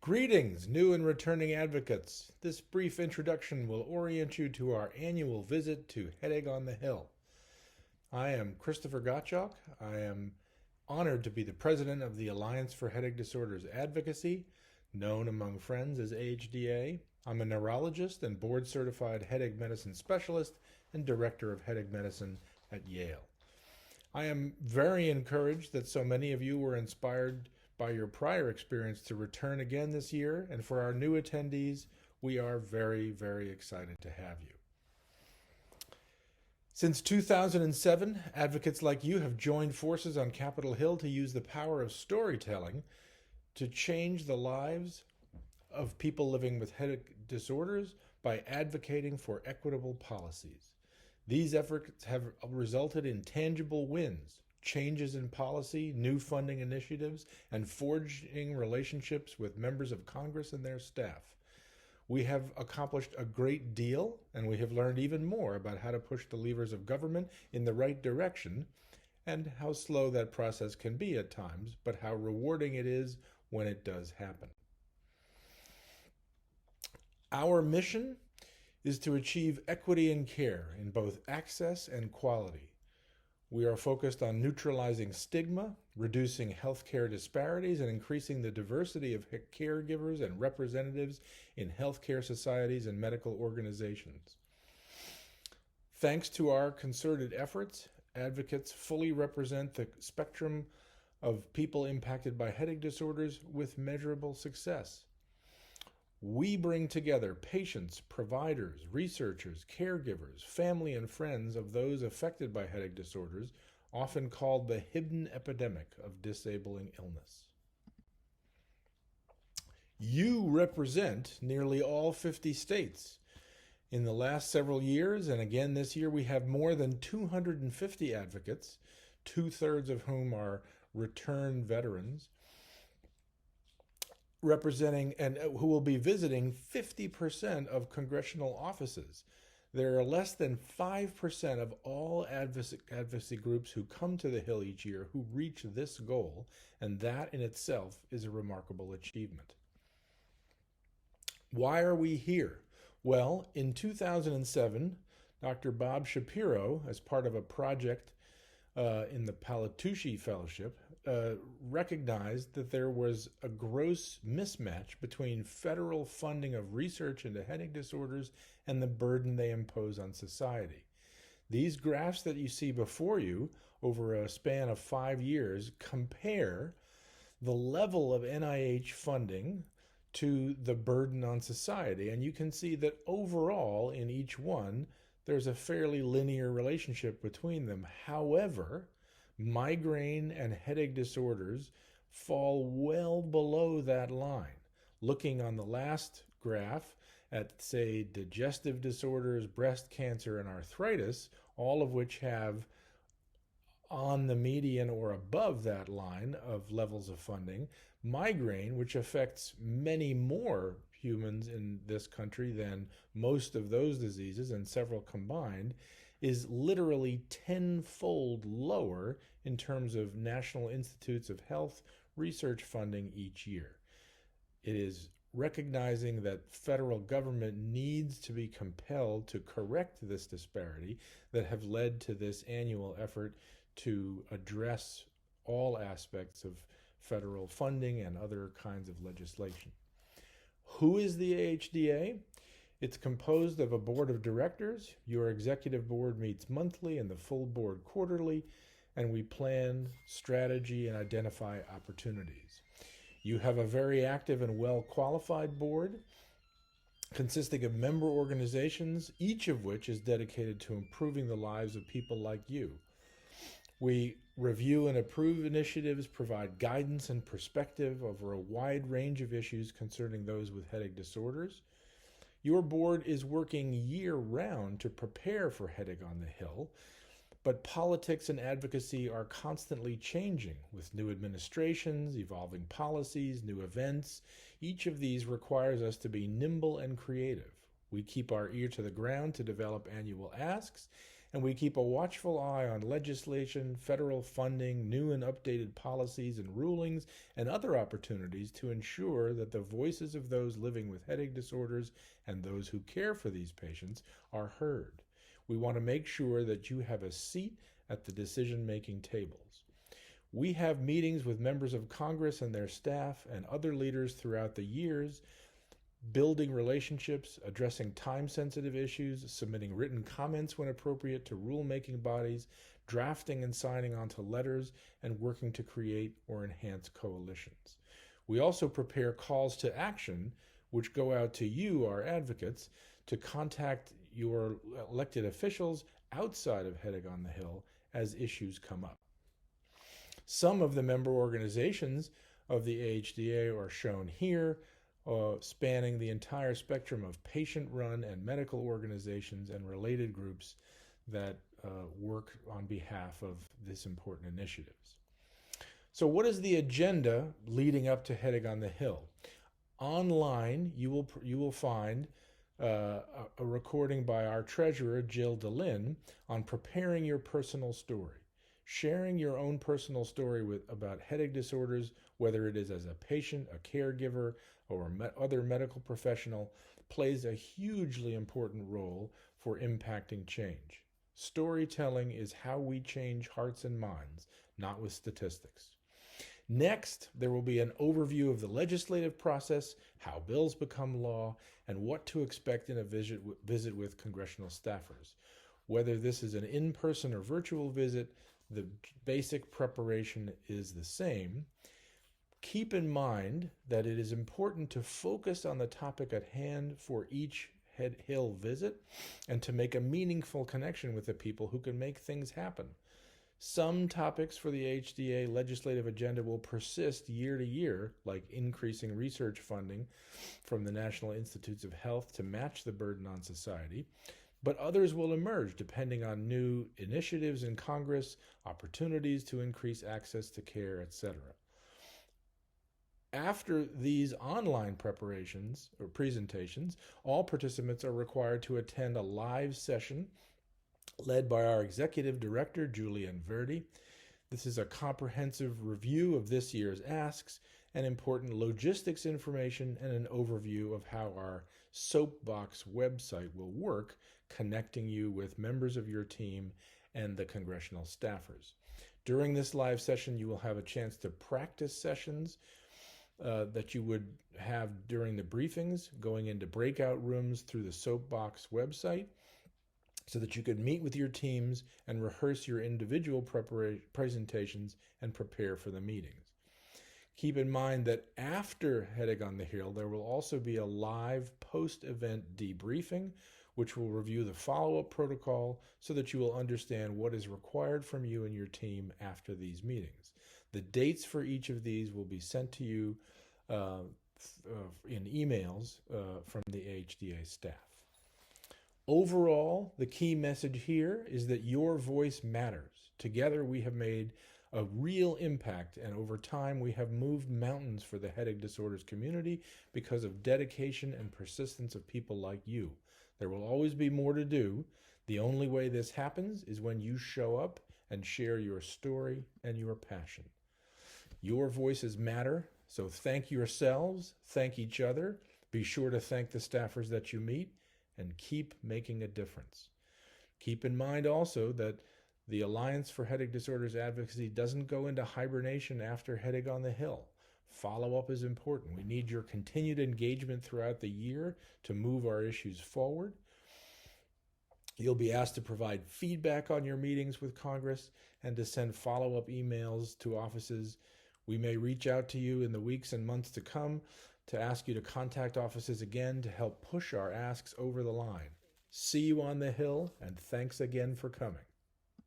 Greetings, new and returning advocates. This brief introduction will orient you to our annual visit to Headache on the Hill. I am Christopher Gottschalk. I am honored to be the president of the Alliance for Headache Disorders Advocacy, known among friends as AHDA. I'm a neurologist and board-certified headache medicine specialist and director of headache medicine at Yale. I am very encouraged that so many of you were inspired by your prior experience to return again this year, and for our new attendees, we are very, very excited to have you. Since 2007, advocates like you have joined forces on Capitol Hill to use the power of storytelling to change the lives of people living with headache disorders by advocating for equitable policies. These efforts have resulted in tangible wins, changes in policy, new funding initiatives, and forging relationships with members of Congress and their staff. We have accomplished a great deal, and we have learned even more about how to push the levers of government in the right direction, and how slow that process can be at times, but how rewarding it is when it does happen. Our mission is to achieve equity in care in both access and quality. We are focused on neutralizing stigma, reducing healthcare disparities, and increasing the diversity of caregivers and representatives in healthcare societies and medical organizations. Thanks to our concerted efforts, advocates fully represent the spectrum of people impacted by headache disorders with measurable success. We bring together patients, providers, researchers, caregivers, family and friends of those affected by headache disorders, often called the hidden epidemic of disabling illness. You represent nearly all 50 states. In the last several years, and again this year, we have more than 250 advocates, 2/3 of whom are returned veterans, representing and who will be visiting 50% of congressional offices. There are less than 5% of all advocacy groups who come to the Hill each year who reach this goal, and that in itself is a remarkable achievement. Why are we here? Well, in 2007, Dr. Bob Shapiro, as part of a project in the Palatucci Fellowship, recognized that there was a gross mismatch between federal funding of research into headache disorders and the burden they impose on society. These graphs that you see before you over a span of 5 years compare the level of NIH funding to the burden on society, and you can see that overall in each one there's a fairly linear relationship between them. However, migraine and headache disorders fall well below that line. Looking on the last graph at, say, digestive disorders, breast cancer, and arthritis, all of which have on the median or above that line of levels of funding, migraine, which affects many more humans in this country than most of those diseases and several combined, is literally 10-fold lower in terms of National Institutes of Health research funding each year. It is recognizing that federal government needs to be compelled to correct this disparity that have led to this annual effort to address all aspects of federal funding and other kinds of legislation. Who is the AHDA? It's composed of a board of directors. Your executive board meets monthly and the full board quarterly, and we plan strategy and identify opportunities. You have a very active and well-qualified board consisting of member organizations, each of which is dedicated to improving the lives of people like you. We review and approve initiatives, provide guidance and perspective over a wide range of issues concerning those with headache disorders. Your board is working year-round to prepare for Headache on the Hill, but politics and advocacy are constantly changing with new administrations, evolving policies, new events. Each of these requires us to be nimble and creative. We keep our ear to the ground to develop annual asks, and we keep a watchful eye on legislation, federal funding, new and updated policies and rulings, and other opportunities to ensure that the voices of those living with headache disorders and those who care for these patients are heard. We want to make sure that you have a seat at the decision-making tables. We have meetings with members of Congress and their staff and other leaders throughout the years, building relationships, addressing time-sensitive issues, submitting written comments when appropriate to rulemaking bodies, drafting and signing onto letters, and working to create or enhance coalitions. We also prepare calls to action, which go out to you, our advocates, to contact your elected officials outside of Headache on the Hill as issues come up. Some of the member organizations of the AHDA are shown here, spanning the entire spectrum of patient-run and medical organizations and related groups that work on behalf of this important initiatives. So what is the agenda leading up to Headache on the Hill? Online, you will find a recording by our treasurer, Jill DeLynn, on preparing your personal story. Sharing your own personal story about headache disorders, whether it is as a patient, a caregiver, or other medical professional, plays a hugely important role for impacting change. Storytelling is how we change hearts and minds, not with statistics. Next, there will be an overview of the legislative process, how bills become law, and what to expect in a visit with congressional staffers. Whether this is an in-person or virtual visit, the basic preparation is the same. Keep in mind that it is important to focus on the topic at hand for each Hill visit and to make a meaningful connection with the people who can make things happen. Some topics for the AHDA legislative agenda will persist year to year, like increasing research funding from the National Institutes of Health to match the burden on society, but others will emerge depending on new initiatives in Congress, opportunities to increase access to care, etc. After these online preparations or presentations, all participants are required to attend a live session led by our executive director, Julian Verdi. This is a comprehensive review of this year's asks and important logistics information and an overview of how our Soapbox website will work, connecting you with members of your team and the congressional staffers. During this live session, you will have a chance to practice sessions that you would have during the briefings, going into breakout rooms through the Soapbox website, so that you could meet with your teams and rehearse your individual presentations and prepare for the meetings. Keep in mind that after Headache on the Hill, there will also be a live post-event debriefing, which will review the follow-up protocol so that you will understand what is required from you and your team after these meetings. The dates for each of these will be sent to you in emails from the AHDA staff. Overall, the key message here is that your voice matters. Together, we have made a real impact, and over time, we have moved mountains for the headache disorders community because of dedication and persistence of people like you. There will always be more to do. The only way this happens is when you show up and share your story and your passion. Your voices matter, so thank yourselves, thank each other, be sure to thank the staffers that you meet, and keep making a difference. Keep in mind also that the Alliance for Headache Disorders Advocacy doesn't go into hibernation after Headache on the Hill. Follow-up is important. We need your continued engagement throughout the year to move our issues forward. You'll be asked to provide feedback on your meetings with Congress and to send follow-up emails to offices. We may reach out to you in the weeks and months to come to ask you to contact offices again to help push our asks over the line. See you on the Hill, and thanks again for coming.